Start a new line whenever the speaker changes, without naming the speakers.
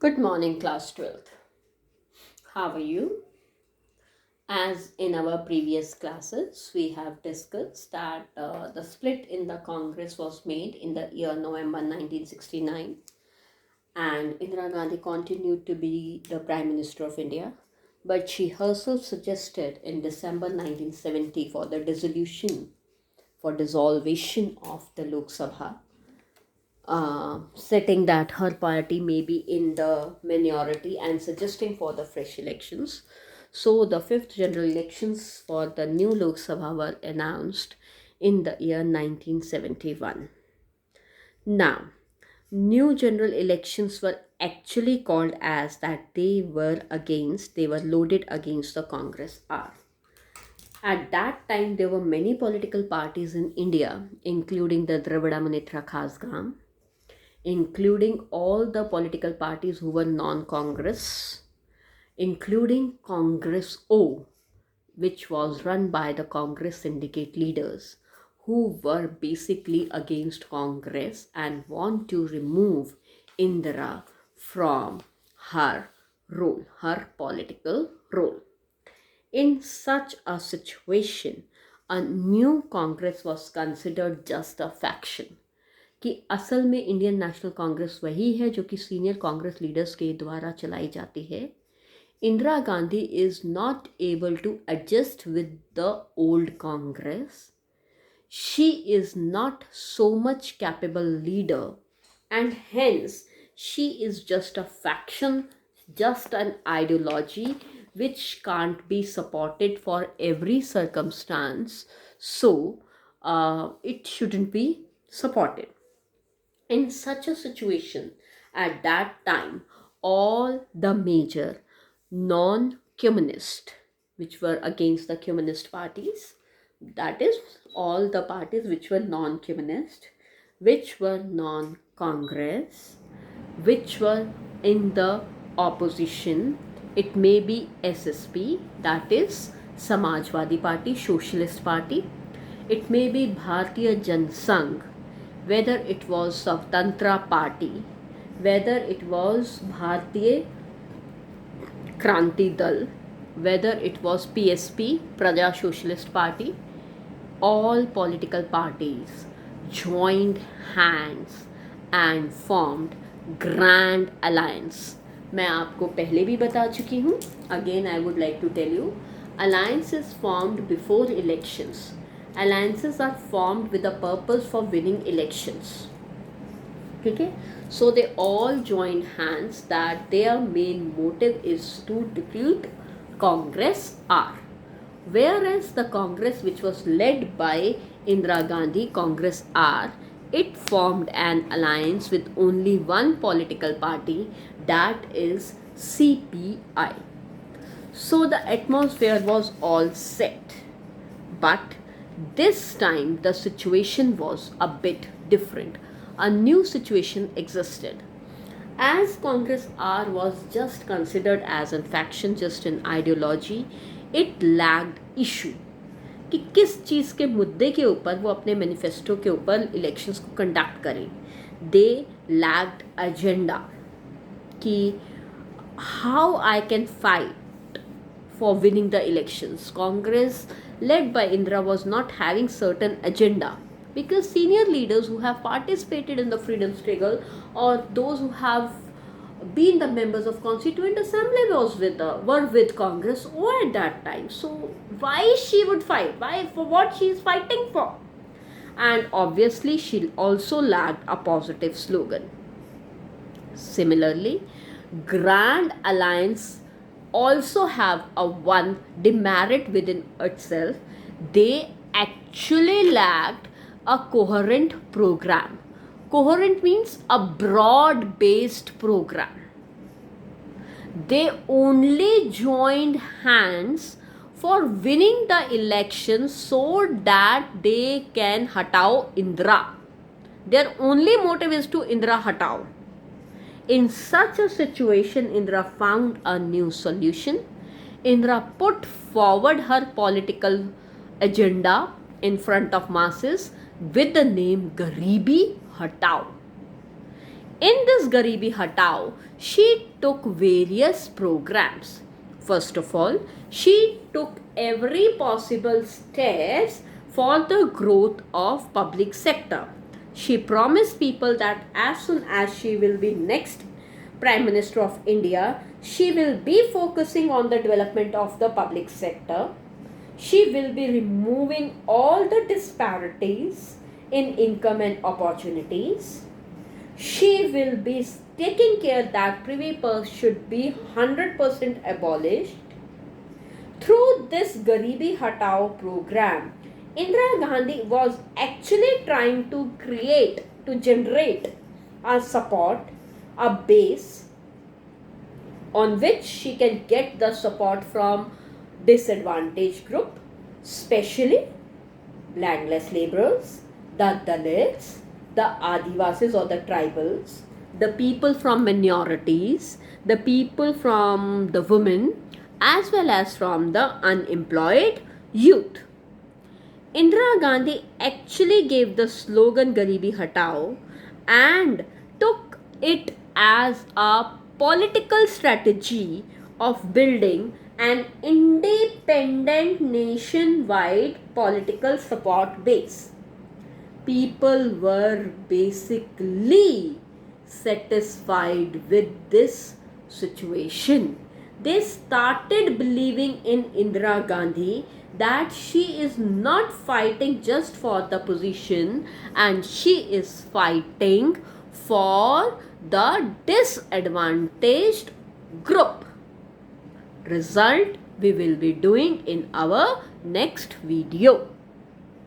Good morning, class 12th. How are you? As in our previous classes, we have discussed that the split in the Congress was made in the year November 1969, and Indira Gandhi continued to be the Prime Minister of India. But she herself suggested in December 1970 for the dissolution of the Lok Sabha, stating that her party may be in the minority and suggesting for the fresh elections. So the fifth general elections for the new Lok Sabha were announced in the year 1971. Now, new general elections were actually called as that they were loaded against the Congress R. At that time, there were many political parties in India, including the Dravida Munnetra Khasgam, including all the political parties who were non Congress, including Congress O, which was run by the Congress syndicate leaders who were basically against Congress and want to remove Indira from her role, her political role. In such a situation, a new Congress was considered just a faction कि असल में Indian national Congress वही है जो कि senior Congress leaders के द्वारा चलाई जाती है. Indira Gandhi is not able to adjust with the old Congress. She is not so much capable leader, and hence she is just a faction, just an ideology which can't be supported for every circumstance. So it shouldn't be supported. In such a situation, at that time, all the major non-communist, which were against the communist parties, that is, all the parties which were non-communist, which were non-Congress, which were in the opposition, it may be SSP, that is, Samajwadi Party, Socialist Party, it may be Bharatiya Jansangh, whether it was Swatantra Party, whether it was Bharatiya Kranti Dal, whether it was PSP, Praja Socialist Party, all political parties joined hands and formed Grand Alliance. मैं आपको पहले भी बता चुकी हूँ. Again, I would like to tell you, alliances formed before elections. Alliances are formed with a purpose for winning elections. Okay, so they all joined hands that their main motive is to defeat Congress R. Whereas the Congress which was led by Indira Gandhi, Congress R, it formed an alliance with only one political party, that is CPI. So the atmosphere was all set. But this time the situation was a bit different. A new situation existed. As Congress R was just considered as a faction, just an ideology, it lacked issue कि किस चीज़ के मुद्दे के ऊपर वो अपने manifesto के ऊपर इलेक्शंस को कंडक्ट करें. दे लैक्ड एजेंडा कि how I can fight for winning the elections. Congress led by Indira was not having certain agenda because senior leaders who have participated in the freedom struggle or those who have been the members of Constituent Assembly were with Congress or at that time. So why she would fight? Why, for what she is fighting for? And obviously she also lacked a positive slogan. Similarly, Grand Alliance also have a one demerit within itself. They actually lacked a coherent program. Coherent means a broad based program. They only joined hands for winning the election so that they can hatao Indira. Their only motive is to Indira hatao. In such a situation, Indira found a new solution. Indira put forward her political agenda in front of masses with the name Garibi Hatao. In this Garibi Hatao, she took various programs. First of all, she took every possible steps for the growth of public sector. She promised people that as soon as she will be next Prime Minister of India, she will be focusing on the development of the public sector. She will be removing all the disparities in income and opportunities. She will be taking care that privy purse should be 100% abolished. Through this Garibi Hatao program, Indira Gandhi was actually trying to generate a support, a base on which she can get the support from disadvantaged group, especially landless laborers, the Dalits, the Adivasis or the tribals, the people from minorities, the people from the women, as well as from the unemployed youth. Indira Gandhi actually gave the slogan Garibi Hatao and took it as a political strategy of building an independent nationwide political support base. People were basically satisfied with this situation. They started believing in Indira Gandhi that she is not fighting just for the position and she is fighting for the disadvantaged group. Result we will be doing in our next video.